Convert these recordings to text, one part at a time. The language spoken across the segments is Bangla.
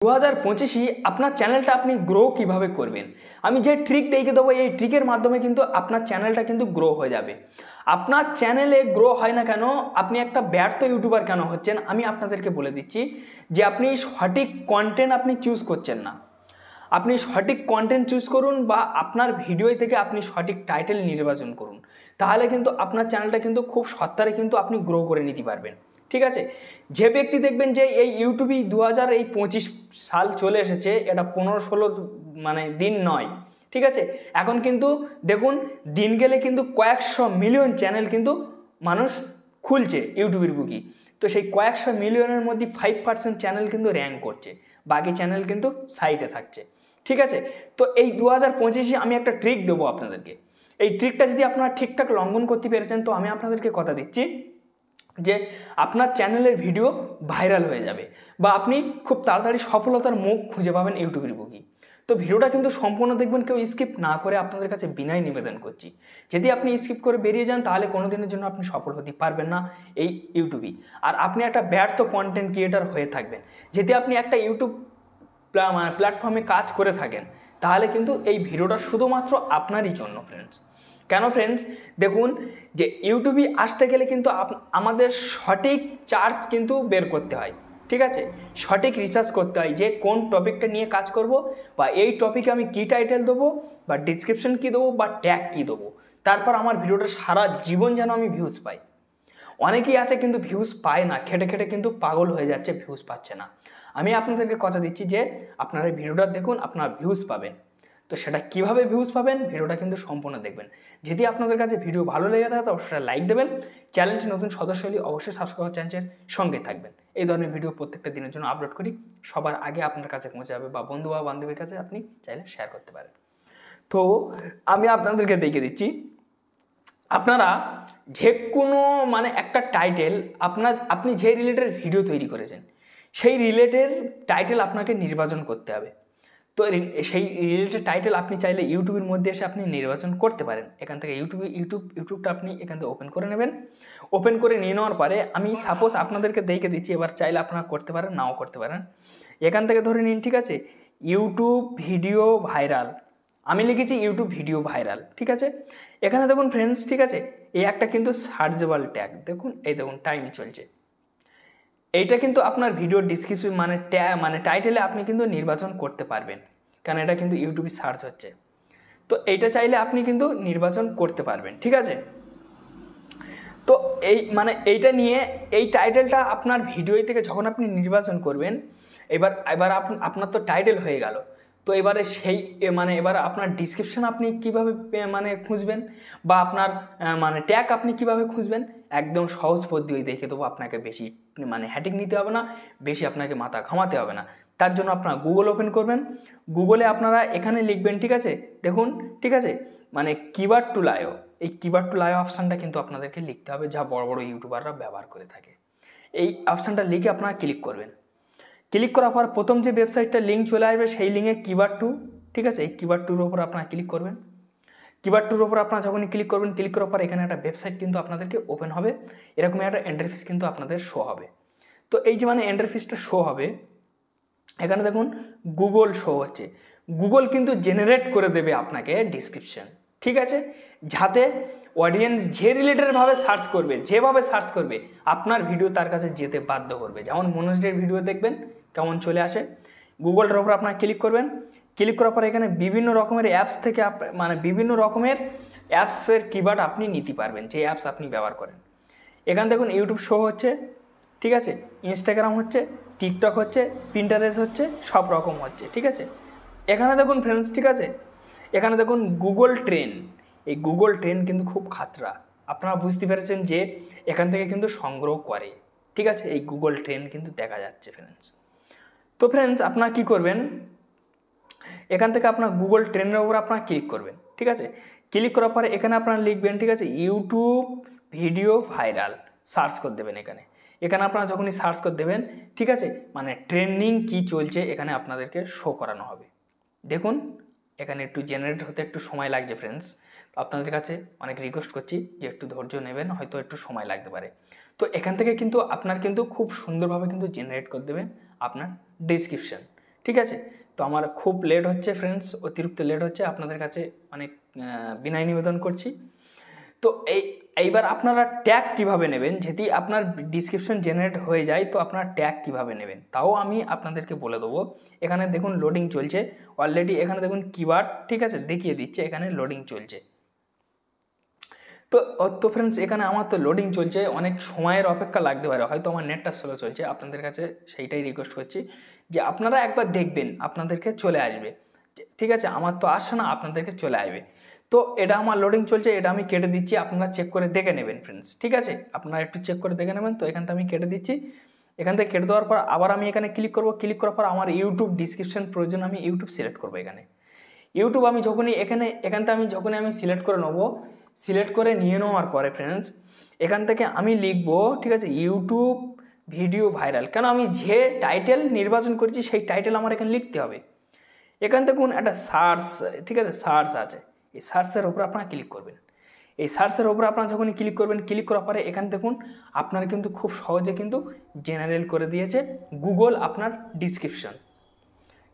2025 আপনার চ্যানেলটা আপনি গ্রো কিভাবে করবেন, আমি যে ট্রিক দেখিয়ে দেবো এই ট্রিকের মাধ্যমে কিন্তু আপনার চ্যানেলটা কিন্তু গ্রো হয়ে যাবে। আপনার চ্যানেলে গ্রো হয় না কেন, আপনি একটা ব্যর্থ ইউটিউবার কেন হচ্ছেন, আমি আপনাদেরকে বলে দিচ্ছি যে আপনি সঠিক কন্টেন্ট আপনি চুজ করছেন না। আপনি সঠিক কন্টেন্ট চুজ করুন বা আপনার ভিডিও থেকে আপনি সঠিক টাইটেল নির্বাচন করুন, তাহলে কিন্তু আপনার চ্যানেলটা কিন্তু খুব সত্তরে কিন্তু আপনি গ্রো করে নিতে পারবেন। ঠিক আছে, যে ব্যক্তি দেখবেন যে এই ইউটিউবে 2025 সাল চলে এসেছে, এটা 15-16 মানে দিন নয়, ঠিক আছে। এখন কিন্তু দেখুন দিন গেলে কিন্তু কয়েকশো মিলিয়ন চ্যানেল কিন্তু মানুষ খুলছে ইউটিউবের বুকি। তো সেই কয়েকশো মিলিয়নের মধ্যে 5% চ্যানেল কিন্তু র্যাঙ্ক করছে, বাকি চ্যানেল কিন্তু সাইডে থাকছে। ঠিক আছে, তো এই 2025-এ আমি একটা ট্রিক দেবো আপনাদেরকে। এই ট্রিকটা যদি আপনারা ঠিকঠাক লঙ্ঘন করতে পেরেছেন, তো আমি আপনাদেরকে কথা দিচ্ছি যে আপনার চ্যানেলের ভিডিও ভাইরাল হয়ে যাবে বা আপনি খুব তাড়াতাড়ি সফলতার মুখ খুঁজে পাবেন ইউটিউবের বুকি। তো ভিডিওটা কিন্তু সম্পূর্ণ দেখবেন, কেউ স্কিপ না করে, আপনাদের কাছে বিনয় নিবেদন করছি। যদি আপনি স্কিপ করে বেরিয়ে যান, তাহলে কোনো দিনের জন্য আপনি সফল হতে পারবেন না এই ইউটিউবে। আর আপনি একটা ব্যর্থ কন্টেন্ট ক্রিয়েটার হয়ে থাকবেন। যদি আপনি একটা ইউটিউব প্ল্যাটফর্মে কাজ করে থাকেন, তাহলে কিন্তু এই ভিডিওটা শুধুমাত্র আপনারই জন্য ফ্রেন্ডস। কেন ফ্রেন্ডস, দেখুন যে ইউটিউবে আসতে গেলে কিন্তু আমাদের সঠিক চার্জ কিন্তু বের করতে হয়। ঠিক আছে, সঠিক রিসার্চ করতে হয় যে কোন টপিকটা নিয়ে কাজ করব, বা এই টপিকে আমি কী টাইটেল দেবো, বা ডিসক্রিপশন কী দেবো, বা ট্যাগ কী দেবো, তারপর আমার ভিডিওটা সারা জীবন যেন আমি ভিউজ পাই। অনেকেই আছে কিন্তু ভিউজ পায় না, খেটে খেটে কিন্তু পাগল হয়ে যাচ্ছে, ভিউজ পাচ্ছে না। আমি আপনাদেরকে কথা দিচ্ছি যে আপনারা এই ভিডিওটা দেখুন, আপনারা ভিউজ পাবেন। তো সেটা কিভাবে ভিউজ পাবেন, ভিডিওটা কিন্তু সম্পূর্ণ দেখবেন। যদি আপনাদের কাছে ভিডিও ভালো লেগে থাকে, তো অবশ্যই লাইক দেবেন। চ্যানেলটি নতুন সদস্য হলে অবশ্যই সাবস্ক্রাইব চ্যানেলের সঙ্গে থাকবেন। এই ধরনের ভিডিও প্রত্যেকটা দিনের জন্য আপলোড করি, সবার আগে আপনার কাছে পৌঁছে যাবে, বা বন্ধু বা বান্ধবীর কাছে আপনি চাইলে শেয়ার করতে পারেন। তো আমি আপনাদেরকে দেখিয়ে দিচ্ছি, আপনারা যে কোনো একটা টাইটেল আপনি যে রিলেটেড ভিডিও তৈরি করেছেন, সেই রিলেটেড টাইটেল আপনাকে নির্বাচন করতে হবে। তো সেই রিলেটেড টাইটেল আপনি চাইলে ইউটিউবের মধ্যে এসে আপনি নির্বাচন করতে পারেন। এখান থেকে ইউটিউবটা আপনি এখান থেকে ওপেন করে নেবেন। ওপেন করে নিয়ে নেওয়ার পরে আমি সাপোজ আপনাদেরকে দেখে দিচ্ছি, এবার চাইলে আপনারা করতে পারেন, নাও করতে পারেন। এখান থেকে ধরে নিন, ঠিক আছে, ইউটিউব ভিডিও ভাইরাল, আমি লিখেছি ইউটিউব ভিডিও ভাইরাল। ঠিক আছে, এখানে দেখুন ফ্রেন্ডস, ঠিক আছে, এই একটা কিন্তু সার্চেবল ট্যাগ, দেখুন এই দেখুন টাইম চলছে। এইটা কিন্তু আপনার ভিডিও ডিসক্রিপশন টাইটেলে আপনি কিন্তু নির্বাচন করতে পারবেন, কারণ এটা কিন্তু ইউটিউবে সার্চ হচ্ছে। তো এইটা চাইলে আপনি কিন্তু নির্বাচন করতে পারবেন। ঠিক আছে, তো এইটা নিয়ে এই টাইটেলটা আপনার ভিডিও থেকে যখন আপনি নির্বাচন করবেন, এবার আপনার তো টাইটেল হয়ে গেল। তো এবারে এবার আপনার ডিসক্রিপশন আপনি কিভাবে খুঁজবেন, বা আপনার ট্যাগ আপনি কিভাবে খুঁজবেন, একদম সহজ পদ্ধতি দেখে দেবো। আপনাকে বেশি হ্যাটিং নিতে হবে না, বেশি আপনাকে মাথা ঘামাতে হবে না। তার জন্য আপনারা গুগল ওপেন করবেন। গুগলে আপনারা এখানে লিখবেন, ঠিক আছে, দেখুন, ঠিক আছে, কিওয়ার্ড টু লাইও, এই কিওয়ার্ড টু লাইও অপশানটা কিন্তু আপনাদেরকে লিখতে হবে, যা বড় বড় ইউটিউবাররা ব্যবহার করে থাকে। এই অপশানটা লিখে আপনারা ক্লিক করবেন। ক্লিক করার পর প্রথম যে ওয়েবসাইটটা লিঙ্ক চলে আসবে, সেই লিঙ্কে কিওয়ার্ড টু, ঠিক আছে, এই কিওয়ার্ড টুর ওপর আপনারা ক্লিক করবেন। কিওয়ার্ড টুর ওপর আপনারা যখনই ক্লিক করবেন, ক্লিক করার পর এখানে একটা ওয়েবসাইট কিন্তু আপনাদেরকে ওপেন হবে, এরকমই একটা ইন্টারফেস কিন্তু আপনাদের শো হবে। তো এই যে ইন্টারফেসটা শো হবে, এখানে দেখুন গুগল শো হচ্ছে। গুগল কিন্তু জেনারেট করে দেবে আপনাকে ডিসক্রিপশন, ঠিক আছে, যাতে অডিয়েন্স যে রিলেটেডভাবে সার্চ করবে, যেভাবে সার্চ করবে, আপনার ভিডিও তার কাছে যেতে বাধ্য করবে। যেমন মনোজদের ভিডিও দেখবেন কেমন চলে আসে। গুগলটার ওপর আপনার ক্লিক করবেন। ক্লিক করার পর এখানে বিভিন্ন রকমের অ্যাপস থেকে বিভিন্ন রকমের অ্যাপসের কিওয়ার্ড আপনি নিতে পারবেন, যে অ্যাপস আপনি ব্যবহার করেন। এখানে দেখুন ইউটিউব শো হচ্ছে, ঠিক আছে, ইনস্টাগ্রাম হচ্ছে, টিকটক হচ্ছে, পিন্টারেস্ট হচ্ছে, সব রকম হচ্ছে। ঠিক আছে, এখানে দেখুন ফ্রেন্ডস, ঠিক আছে, এখানে দেখুন গুগল ট্রেন্ড। এই গুগল ট্রেন্ড কিন্তু খুব খাতরা, আপনারা বুঝতে পেরেছেন যে এখান থেকে কিন্তু সংগ্রহ করে। ঠিক আছে, এই গুগল ট্রেন্ড কিন্তু দেখা যাচ্ছে ফ্রেন্ডস। তো ফ্রেন্ডস আপনারা কী করবেন, এখান থেকে আপনার গুগল ট্রেন্ডের উপর আপনারা ক্লিক করবেন। ঠিক আছে, ক্লিক করার পরে এখানে আপনারা লিখবেন, ঠিক আছে, ইউটিউব ভিডিও ভাইরাল, সার্চ করে দেবেন। এখানে আপনারা যখনই সার্চ করে দেবেন, ঠিক আছে, ট্রেন্ডিং কি চলছে এখানে আপনাদেরকে শো করানো হবে। দেখুন এখানে একটু জেনারেট হতে একটু সময় লাগছে ফ্রেন্ডস, তো আপনাদের কাছে অনেক রিকোয়েস্ট করছি যে একটু ধৈর্য নেবেন, হয়তো একটু সময় লাগতে পারে। তো এখান থেকে কিন্তু আপনার কিন্তু খুব সুন্দরভাবে কিন্তু জেনারেট করে দেবেন আপনার ডিসক্রিপশন। ঠিক আছে। তো আমার খুব লেট হচ্ছে ফ্রেন্ডস, অতিরিক্ত লেট হচ্ছে, আপনাদের কাছে অনেক বিনয় নিবেদন করছি। তো এইবার আপনারা ট্যাগ কিভাবে নেবেন, যদি আপনার ডিসক্রিপশন জেনারেট হয়ে যায় তো আপনারা ট্যাগ কিভাবে নেবেন তাও আমি আপনাদেরকে বলে দেবো। এখানে দেখুন লোডিং চলছে অলরেডি, এখানে দেখুন কিওয়ার্ড, ঠিক আছে, দেখিয়ে দিচ্ছে এখানে লোডিং চলছে। তো ফ্রেন্ডস এখানে আমার তো লোডিং চলছে, অনেক সময়ের অপেক্ষা লাগতে পারে, হয়তো আমার নেটটা স্লো চলছে, আপনাদের কাছে সেইটাই রিকোয়েস্ট করছি যে আপনারা একবার দেখবেন, আপনাদেরকে চলে আসবে, ঠিক আছে। আমার তো আসছে না, আপনাদেরকে চলে আসবে। তো এটা আমার লোডিং চলছে, এটা আমি কেটে দিচ্ছি, আপনারা চেক করে দেখে নেবেন ফ্রেন্ডস, ঠিক আছে, আপনারা একটু চেক করে দেখে নেবেন। তো এখান থেকে আমি কেটে দিচ্ছি, এখান থেকে কেটে দেওয়ার পর আবার আমি এখানে ক্লিক করব, ক্লিক করার পর আমার ইউটিউব ডিসক্রিপশন প্রয়োজন, আমি ইউটিউব সিলেক্ট করবো। এখানে ইউটিউব আমি যখনই এখান থেকে যখনই আমি সিলেক্ট করে নেবো, সিলেক্ট করে নিয়ে নেওয়ার পরে ফ্রেন্ডস এখান থেকে আমি লিখবো, ঠিক আছে, ইউটিউব ভিডিও ভাইরাল। কেন আমি যে টাইটেল নির্বাচন করেছি সেই টাইটেল আমার এখানে লিখতে হবে। এখান থেকে একটা সার্চ, ঠিক আছে, সার্চ আছে, এই সার্চের উপর আপনারা ক্লিক করবেন। এই সার্চের উপর আপনারা যখনই ক্লিক করবেন, ক্লিক করার পরে এখানে দেখুন আপনার কিন্তু খুব সহজে কিন্তু জেনারেল করে দিয়েছে গুগল আপনার ডিসক্রিপশন।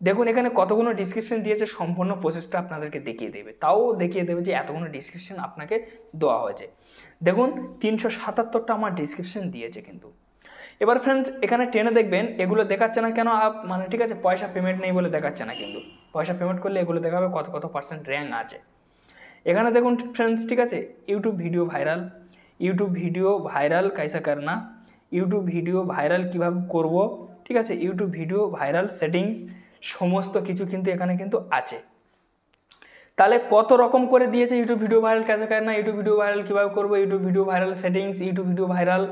দেখুন এখানে কতগুলো ডিসক্রিপশন দিয়েছে, সম্পূর্ণ প্রসেসটা আপনাদেরকে দেখিয়ে দেবে, তাও দেখিয়ে দেবে যে এতগুলো ডিসক্রিপশন আপনাকে দেওয়া হয়েছে। দেখুন 377টা আমার ডিসক্রিপশন দিয়েছে কিন্তু। এবার ফ্রেন্ডস এখানে টেনে দেখবেন এগুলো দেখাচ্ছে না কেন, মানে ঠিক আছে, পয়সা পেমেন্ট নেই বলে দেখাচ্ছে না, কিন্তু পয়সা পেমেন্ট করলে এগুলো দেখাবে কত কত পার্সেন্ট র্যাঙ্ক আছে। এখানে দেখুন ফ্রেন্ডস, ঠিক আছে, YouTube video viral, YouTube video viral কাইসা করনা, ইউটিউব ভিডিও ভাইরাল কীভাবে করব, ঠিক আছে, ইউটিউব ভিডিও ভাইরাল সেটিংস, সমস্ত কিছু কিন্তু এখানে কিন্তু আছে। তাহলে কত রকম করে দিয়েছে ইউটিউব ভিডিও ভাইরাল কাজে করে না, ইউটিউব ভিডিও ভাইরাল কীভাবে করবো, YouTube video viral settings, YouTube video viral,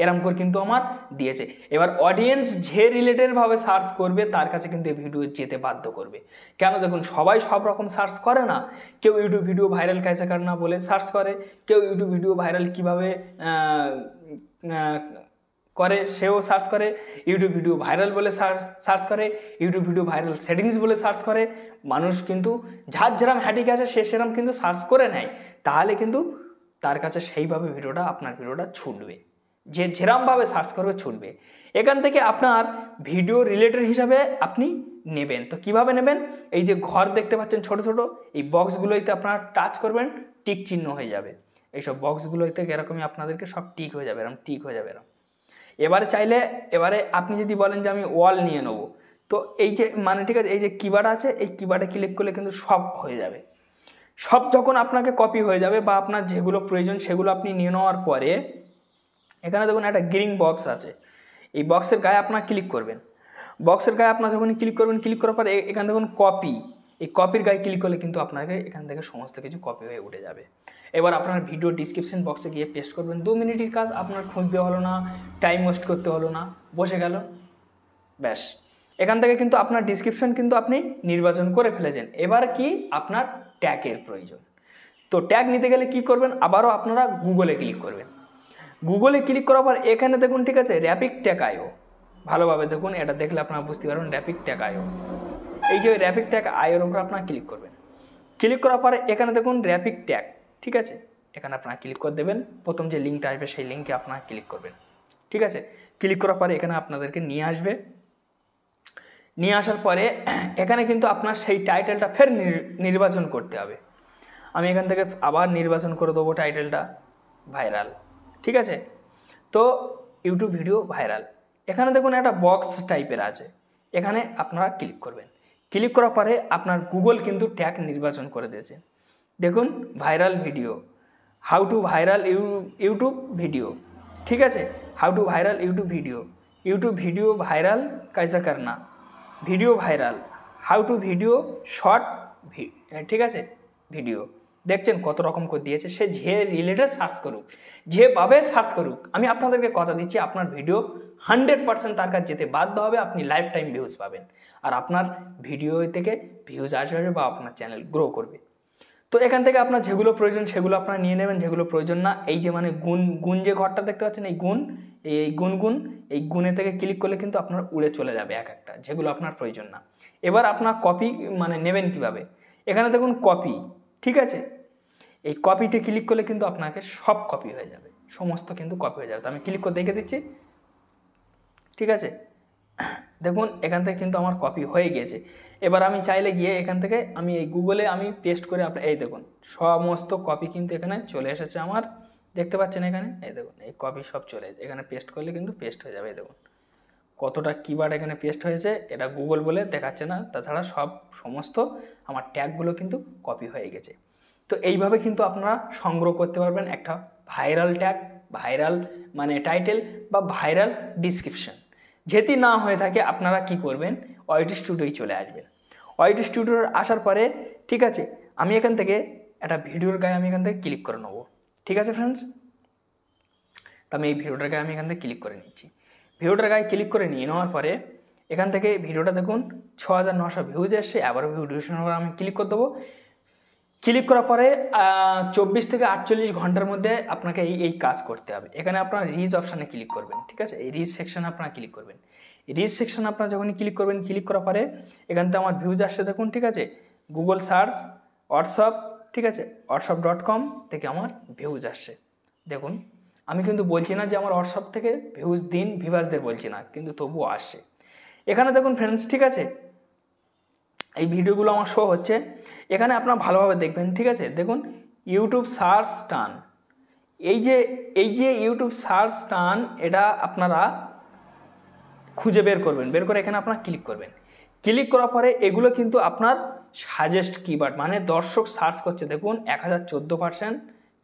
এরম করে কিন্তু আমার দিয়েছে। এবার অডিয়েন্স যে রিলেটেডভাবে সার্চ করবে তার কাছে কিন্তু এই ভিডিও যেতে বাধ্য করবে। কেন দেখুন সবাই সব রকম সার্চ করে না, কেউ ইউটিউব ভিডিও ভাইরাল কাজে করে না বলে সার্চ করে, কেউ ইউটিউব ভিডিও ভাইরাল কীভাবে করে সেও সার্চ করে, ইউটিউব ভিডিও ভাইরাল বলে সার্চ করে, ইউটিউব ভিডিও ভাইরাল সেটিংস বলে সার্চ করে। মানুষ কিন্তু যার যেরম হ্যাটিক আছে সে সেরম কিন্তু সার্চ করে নেয়, তাহলে কিন্তু তার কাছে সেইভাবে ভিডিওটা আপনার ভিডিওটা ছুটবে, যে যেরমভাবে সার্চ করবে ছুটবে। এখান থেকে আপনার ভিডিও রিলেটেড হিসাবে আপনি নেবেন। তো কিভাবে নেবেন, এই যে ঘর দেখতে পাচ্ছেন ছোট ছোট, এই বক্সগুলোতে আপনারা টাচ করবেন, টিক চিহ্ন হয়ে যাবে, এইসব বক্সগুলোতে এরকমই আপনাদেরকে সব টিক হয়ে যাবে, এরকম টিক হয়ে যাবে এরকম। এবারে চাইলে এবারে আপনি যদি বলেন যে আমি ওয়াল নিয়ে নেবো, তো এই যে মানে ঠিক আছে, এই যে কিবোর্ড আছে, এই কিবোর্ডে ক্লিক করলে কিন্তু সব হয়ে যাবে। সব যখন আপনাকে কপি হয়ে যাবে বা আপনার যেগুলো প্রয়োজন সেগুলো আপনি নিয়ে নেওয়ার পরে এখানে দেখুন একটা গ্রিন বক্স আছে, এই বক্সের গায়ে আপনার ক্লিক করবেন। বক্সের গায়ে আপনার যখন ক্লিক করবেন, ক্লিক করার পরে এখানে দেখুন কপি, এই কপির গায়ে ক্লিক করলে কিন্তু আপনাকে এখান থেকে সমস্ত কিছু কপি হয়ে উঠে যাবে। এবার আপনার ভিডিও ডিসক্রিপশন বক্সে গিয়ে পেস্ট করবেন, 2 মিনিটের কাজ, আপনার খুঁজতে হলো না, টাইম ওয়েস্ট করতে হলো না, বসে গেল, ব্যাস। এখান থেকে কিন্তু আপনার ডিসক্রিপশন কিন্তু আপনি নির্বাচন করে ফেলেছেন। এবার কি আপনার ট্যাগের প্রয়োজন। তো ট্যাগ নিতে গেলে কি করবেন, আবারও আপনারা গুগলে ক্লিক করবেন। গুগলে ক্লিক করার পর এখানে দেখুন, ঠিক আছে, র্যাপিড ট্যাগ আইও, ভালোভাবে দেখুন, এটা দেখলে আপনারা বুঝতে পারবেন র্যাপিড ট্যাগ আইও। এই যে র্যাপিড ট্যাগ আইওর উপর আপনারা ক্লিক করবেন। ক্লিক করার পরে এখানে দেখুন র্যাপিড ট্যাগ, ঠিক আছে, এখানে আপনারা ক্লিক করে দেবেন। প্রথম যে লিঙ্কটা আসবে সেই লিঙ্কে আপনারা ক্লিক করবেন, ঠিক আছে। ক্লিক করার পরে এখানে আপনাদেরকে নিয়ে আসবে, নিয়ে আসার পরে এখানে কিন্তু আপনার সেই টাইটেলটা ফের নির্বাচন করতে হবে। আমি এখান থেকে আবার নির্বাচন করে দেবো টাইটেলটা ভাইরাল, ঠিক আছে। তো ইউটিউব ভিডিও ভাইরাল, এখানে দেখুন একটা বক্স টাইপের আছে, এখানে আপনারা ক্লিক করবেন। ক্লিক করার পরে আপনার গুগল কিন্তু ট্যাগ নির্বাচন করে দিয়েছে। দেখুন viral video, how to viral YouTube video, ঠিক আছে, how to viral YouTube video, YouTube video viral কাইসা করনা, video viral, how to video short, ঠিক আছে, ভিডিও। দেখছেন কত রকম করে দিয়েছে, সে যে রিলেটেড সার্চ করুক, যেভাবে সার্চ করুক, আমি আপনাদেরকে কথা দিচ্ছি আপনার ভিডিও 100% তার কাছে যেতে বাধ্য হবে, আপনি লাইফ টাইম ভিউজ পাবেন, আর আপনার ভিডিও থেকে ভিউজ আসবে বা আপনার চ্যানেল গ্রো করবে। তো এখান থেকে আপনার যেগুলো প্রয়োজন সেগুলো আপনারা নিয়ে নেবেন, যেগুলো প্রয়োজন না, এই যে মানে গুণ যে ঘরটা দেখতে পাচ্ছেন, এই গুণ, এই গুণে থেকে ক্লিক করলে কিন্তু আপনার উড়ে চলে যাবে এক একটা, যেগুলো আপনার প্রয়োজন না। এবার আপনার কপি মানে নেবেন কিভাবে, এখানে দেখুন কপি, ঠিক আছে, এই কপিতে ক্লিক করলে কিন্তু আপনাকে সব কপি হয়ে যাবে, সমস্ত কিন্তু কপি হয়ে যাবে। তো আমি ক্লিক করে দেখে দিচ্ছি, ঠিক আছে। দেখুন এখান থেকে কিন্তু আমার কপি হয়ে গিয়েছে। এবার আমি চাইলে গিয়ে এখান থেকে আমি এই গুগলে আমি পেস্ট করে এই দেখুন সমস্ত কপি কিন্তু এখানে চলে এসেছে আমার, দেখতে পাচ্ছেন এখানে, এই দেখুন এই কপি সব চলে এখানে পেস্ট করলে কিন্তু পেস্ট হয়ে যাবে। এই দেখুন কতটা কিওয়ার্ড এখানে পেস্ট হয়েছে, এটা গুগল বলে দেখাচ্ছে না, তাছাড়া সমস্ত আমার ট্যাগগুলো কিন্তু কপি হয়ে গেছে। তো এইভাবে কিন্তু আপনারা সংগ্রহ করতে পারবেন একটা ভাইরাল ট্যাগ, ভাইরাল মানে টাইটেল বা ভাইরাল ডিসক্রিপশন। যেটি না হয়ে থাকে আপনারা কি করবেন, ওয়াইটি স্টুডিওয় চলে আসবেন। ওয়াইটি স্টুডিওর আসার পরে ঠিক আছে, আমি এখান থেকে একটা ভিডিওর গায়ে আমি এখান থেকে ক্লিক করে নেবো। ঠিক আছে ফ্রেন্ডস, তো আমি এই ভিডিওটার গায়ে আমি এখান থেকে ক্লিক করে নিচ্ছি। ভিডিওটার গায়ে ক্লিক করে নিয়ে নেওয়ার পরে এখান থেকে ভিডিওটা দেখুন 6900 ভিউজ এসছে। আবারও ভিডিও ডিসক্রিপশন আমি ক্লিক করে দেবো। ক্লিক করার পরে 24 থেকে 48 ঘন্টার মধ্যে আপনাকে এই কাজ করতে হবে। এখানে আপনার রিচ অপশানে ক্লিক করবেন। ঠিক আছে, এই রিচ সেকশানে আপনারা ক্লিক করবেন। এই রিচ সেকশানে আপনারা যখনই ক্লিক করবেন, ক্লিক করার পরে এখান থেকে আমার ভিউজ আসছে দেখুন। ঠিক আছে, গুগল সার্চ হোয়াটসঅ্যাপ, ঠিক আছে whatsapp.com থেকে আমার ভিউজ আসছে। দেখুন আমি কিন্তু বলছি না যে আমার হোয়াটসঅ্যাপ থেকে ভিউজ দিন, ভিভাসদের বলছি না, কিন্তু তবুও আসছে। এখানে দেখুন ফ্রেন্ডস, ঠিক আছে এই ভিডিওগুলো আমার শো হচ্ছে, এখানে আপনারা ভালোভাবে দেখবেন। ঠিক আছে, দেখুন ইউটিউব সার্চ টান, এই যে ইউটিউব সার্চ টান, এটা আপনারা খুঁজে বের করবেন। বের করে এখানে আপনারা ক্লিক করবেন। ক্লিক করার পরে এগুলো কিন্তু আপনার সাজেস্ট কিওয়ার্ড, মানে দর্শক সার্চ করছে। দেখুন 1014%,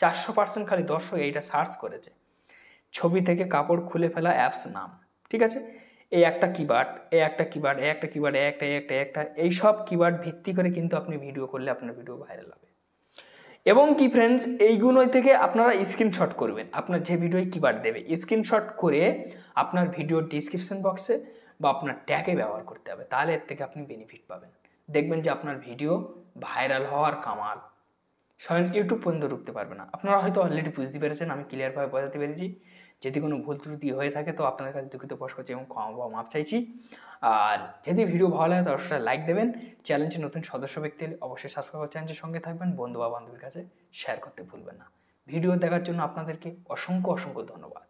400% খালি দর্শক এইটা সার্চ করেছে। ছবি থেকে কাপড় খুলে ফেলা অ্যাপস নাম। ঠিক আছে, এই একটা কিওয়ার্ড, এই একটা কিওয়ার্ড, এই একটা কিওয়ার্ড, একটা এইসব কিওয়ার্ড ভিত্তি করে কিন্তু আপনি ভিডিও করলে আপনার ভিডিও ভাইরাল হবে। এবং কি ফ্রেন্ডস, এইগুলো থেকে আপনারা স্ক্রিনশট করবেন। আপনার যে ভিডিও কিওয়ার্ড দেবে স্ক্রিনশট করে আপনার ভিডিওর ডিসক্রিপশন বক্সে বা আপনার ট্যাগে ব্যবহার করতে হবে, তাহলে এর থেকে আপনি বেনিফিট পাবেন। দেখবেন যে আপনার ভিডিও ভাইরাল হওয়ার কামাল স্বয়ং ইউটিউব পর্যন্ত ঢুকতে পারবে না। আপনারা হয়তো অলরেডি বুঝতে পেরেছেন, আমি ক্লিয়ারভাবে বোঝাতে পেরেছি। যদি কোনো ভুল ত্রুটি হয়ে থাকে তো আপনাদের কাছে দুঃখিত প্রকাশ করছি এবং ক্ষমা বা মাপ চাইছি। আর যদি ভিডিও ভালো লাগে তো অবশ্যই লাইক দেবেন। চ্যানেলটি নতুন সদস্য ব্যক্তি অবশ্যই সাবস্ক্রাইব করে চ্যানেলটির সঙ্গে থাকবেন। বন্ধু বা বান্ধবীর কাছে শেয়ার করতে ভুলবেন না। ভিডিও দেখার জন্য আপনাদেরকে অসংখ্য ধন্যবাদ।